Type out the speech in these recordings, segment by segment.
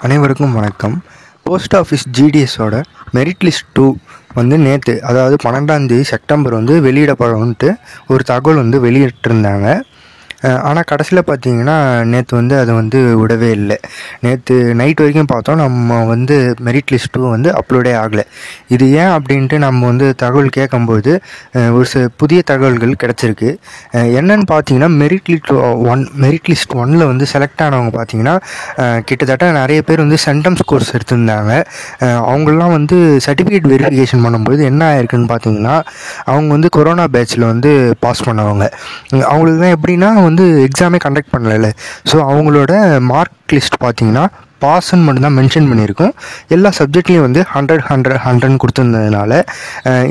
அனைவருக்கும் வணக்கம். Post office ஜிடிஎஸோட merit list 2 வந்து நேற்று, அதாவது 12ஆம் தேதி செப்டம்பர் வந்து வெளியிடப்படும்ன்ட்டு ஒரு தகவல் வந்து வெளியிட்டிருந்தாங்க. ஆனால் கடைசியில் பார்த்தீங்கன்னா நேற்று வந்து அதை வந்து விடவே இல்லை. நேற்று நைட் வரைக்கும் பார்த்தோம், நம்ம வந்து மெரிட் லிஸ்ட் 2 வந்து அப்லோடே ஆகலை. இது ஏன் அப்படின்ட்டு நம்ம வந்து தகவல் கேட்கும்போது ஒரு சில புதிய தகவல்கள் கிடச்சிருக்கு. என்னன்னு பார்த்தீங்கன்னா மெரிட் லிஸ்ட் 1ல் வந்து செலக்ட் ஆனவங்க பார்த்தீங்கன்னா கிட்டத்தட்ட நிறைய பேர் வந்து சென்டம்ஸ் கோர்ஸ் எடுத்திருந்தாங்க. அவங்களாம் வந்து சர்டிஃபிகேட் வெரிஃபிகேஷன் பண்ணும்போது என்ன ஆயிருக்குன்னு பார்த்தீங்கன்னா, அவங்க வந்து கொரோனா பேட்சில் வந்து பாஸ் பண்ணவங்க. அவங்களுக்கு தான் எப்படின்னா வந்து எக்ஸாமே கண்டக்ட் பண்ணல. ஸோ அவங்களோட மார்க் லிஸ்ட் பார்த்தீங்கன்னா பாஸ்ன்னு மட்டும்தான் மென்ஷன் பண்ணியிருக்கோம். எல்லா சப்ஜெக்ட்லேயும் வந்து 100 கொடுத்துருந்ததுனால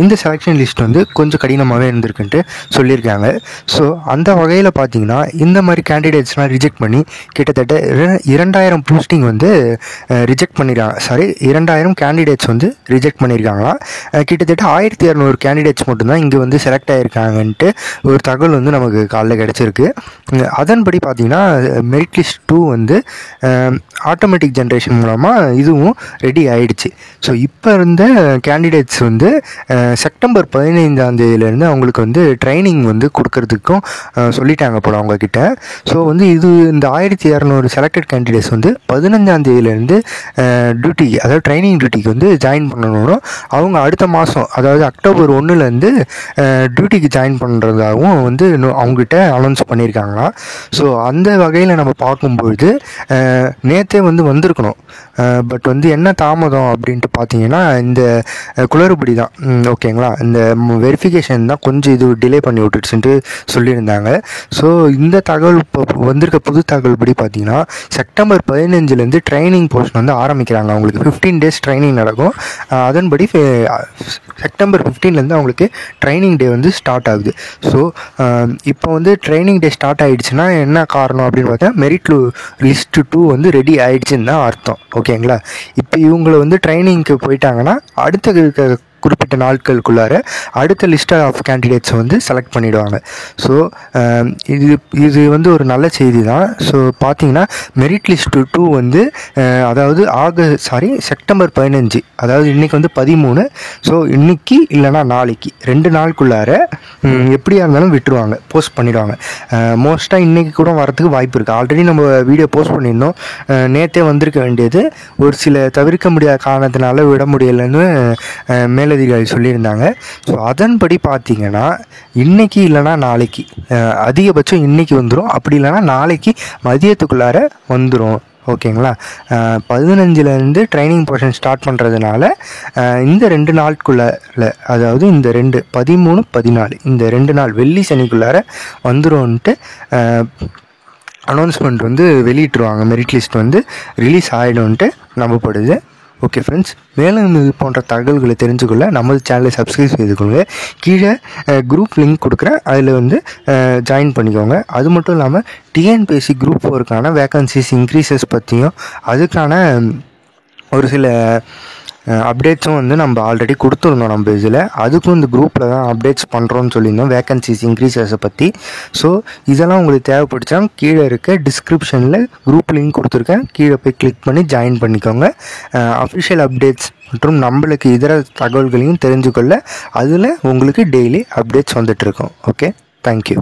இந்த செலெக்ஷன் லிஸ்ட் வந்து கொஞ்சம் கடினமாகவே இருந்திருக்குன்ட்டு சொல்லியிருக்காங்க. ஸோ அந்த வகையில் பார்த்தீங்கன்னா இந்த மாதிரி கேண்டிடேட்ஸ்லாம் ரிஜெக்ட் பண்ணி கிட்டத்தட்ட 2000 போஸ்டிங் வந்து ரிஜெக்ட் பண்ணியிருக்காங்க. 2000 கேண்டிடேட்ஸ் வந்து ரிஜெக்ட் பண்ணியிருக்காங்களாம். கிட்டத்தட்ட 1200 கேண்டிடேட்ஸ் மட்டும்தான் இங்கே வந்து செலக்ட் ஆகியிருக்காங்கன்ட்டு ஒரு தகவல் வந்து நமக்கு காலைல கிடச்சிருக்கு. அதன்படி பார்த்தீங்கன்னா மெரிட் லிஸ்ட் 2 வந்து ஆட்டோமேட்டிக் ஜென்ரேஷன் மூலமாக இதுவும் ரெடி ஆகிடுச்சு. ஸோ இப்போ இருந்த கேண்டிடேட்ஸ் வந்து செப்டம்பர் 15ஆம் தேதியிலேருந்து அவங்களுக்கு வந்து ட்ரைனிங் வந்து கொடுக்கறதுக்கும் சொல்லிட்டாங்க போல் அவங்கக்கிட்ட. ஸோ வந்து இந்த 1200 செலக்டட் கேண்டிடேட்ஸ் வந்து 15ஆம் தேதியிலேருந்து டியூட்டிக்கு, அதாவது ட்ரைனிங் டியூட்டிக்கு வந்து ஜாயின் பண்ணணும்னு அவங்க அடுத்த மாதம், அதாவது அக்டோபர் 1லேருந்து டியூட்டிக்கு ஜாயின் பண்ணுறதாகவும் வந்து அவங்ககிட்ட அனௌன்ஸ் பண்ணியிருக்காங்களாம். ஸோ அந்த வகையில் நம்ம பார்க்கும்பொழுது நேற்றே வந்து வந்திருக்கணும். பட் வந்து என்ன தாமதம் அப்படின்ட்டு பார்த்தீங்கன்னா இந்த குளறுபடி தான். ஓகேங்களா, இந்த வெரிஃபிகேஷன் தான் கொஞ்சம் இது டிலே பண்ணி விட்டுடுச்சுன்ட்டு சொல்லியிருந்தாங்க. ஸோ இந்த தகவல் இப்போ வந்திருக்க புது தகவல் படி பார்த்தீங்கன்னா செப்டம்பர் 15லேருந்து ட்ரைனிங் போர்ஷன் வந்து ஆரம்பிக்கிறாங்க. அவங்களுக்கு 15 டேஸ் ட்ரைனிங் நடக்கும். அதன்படி செப்டம்பர் 15லேருந்து அவங்களுக்கு ட்ரைனிங் டே வந்து ஸ்டார்ட் ஆகுது. ஸோ இப்போ வந்து ட்ரைனிங் டே ஸ்டார்ட் ஆகிடுச்சுன்னா என்ன காரணம் அப்படின்னு பார்த்தா மெரிட் லிஸ்ட் 2 வந்து ரெடி ஆகிடுச்சுன்னு தான் அர்த்தம். ஓகேங்களா, இப்போ இவங்களை வந்து ட்ரைனிங்க்கு போயிட்டாங்கன்னா அடுத்த குறிப்பிட்ட நாட்களுக்குள்ளார அடுத்த லிஸ்ட் ஆஃப் கேண்டிடேட்ஸை வந்து செலக்ட் பண்ணிவிடுவாங்க. ஸோ இது வந்து ஒரு நல்ல செய்தி தான். ஸோ பார்த்தீங்கன்னா மெரிட் லிஸ்ட் 2 வந்து அதாவது செப்டம்பர் 15, அதாவது இன்றைக்கி வந்து 13. ஸோ இன்றைக்கி இல்லைனா நாளைக்கு 2 நாளுக்குள்ளார எப்படியா இருந்தாலும் விட்டுருவாங்க, போஸ்ட் பண்ணிவிடுவாங்க. மோஸ்ட்டாக இன்றைக்கி கூட வரதுக்கு வாய்ப்பு இருக்குது. ஆல்ரெடி நம்ம வீடியோ போஸ்ட் பண்ணியிருந்தோம். நேற்றே வந்திருக்க வேண்டியது ஒரு சில தவிர்க்க முடியாத காரணத்தினால விட முடியலைன்னு மேலதிகாரி சொல்லியிருந்தாங்க. ஸோ அதன்படி பார்த்தீங்கன்னா இன்றைக்கி இல்லைனா நாளைக்கு, அதிகபட்சம் இன்றைக்கி வந்துடும், அப்படி இல்லைனா நாளைக்கு மதியத்துக்குள்ளார வந்துடும். ஓகேங்களா, 15லேருந்து ட்ரைனிங் போர்ஷன் ஸ்டார்ட் பண்ணுறதுனால இந்த 2 நாட்குள்ளே, அதாவது இந்த 13, 14 இந்த 2 நாள் வெள்ளி சனிக்குள்ளார வந்துடும்ன்ட்டு அனௌன்ஸ்மெண்ட் வந்து வெளியிட்டுருவாங்க. மெரிட் லிஸ்ட் வந்து ரிலீஸ் ஆகிடும்ன்ட்டு நம்பப்படுது. ஓகே ஃப்ரெண்ட்ஸ், மேலும் இது போன்ற தகவல்களை தெரிஞ்சுக்கொள்ள நமது சேனலை சப்ஸ்கிரைப் செய்துக்கொள்ளுங்க. கீழே குரூப் லிங்க் கொடுக்குறேன், அதில் வந்து ஜாயின் பண்ணிக்கோங்க. அது மட்டும் இல்லாமல் டிஎன்பிஎஸ்சி குரூப் 4க்கான வேக்கன்சிஸ் இன்க்ரீசஸ் பற்றியும் அதுக்கான ஒரு சில அப்டேட்ஸும் வந்து நம்ம ஆல்ரெடி கொடுத்துருந்தோம் நம்ம இதில். அதுக்கும் இந்த குரூப்பில் தான் அப்டேட்ஸ் பண்ணுறோன்னு சொல்லியிருந்தோம் வேக்கன்சிஸ் இன்க்ரீசஸை பற்றி. ஸோ இதெல்லாம் உங்களுக்கு தேவைப்படுச்சா கீழே இருக்க டிஸ்கிரிப்ஷனில் குரூப் லிங்க் கொடுத்துருக்கேன், கீழே போய் கிளிக் பண்ணி ஜாயின் பண்ணிக்கோங்க. அஃபிஷியல் அப்டேட்ஸ் மற்றும் நம்மளுக்கு இதர தகவல்களையும் தெரிஞ்சுக்கொள்ள அதில் உங்களுக்கு டெய்லி அப்டேட்ஸ் வந்துட்டுருக்கோம். Okay, thank you.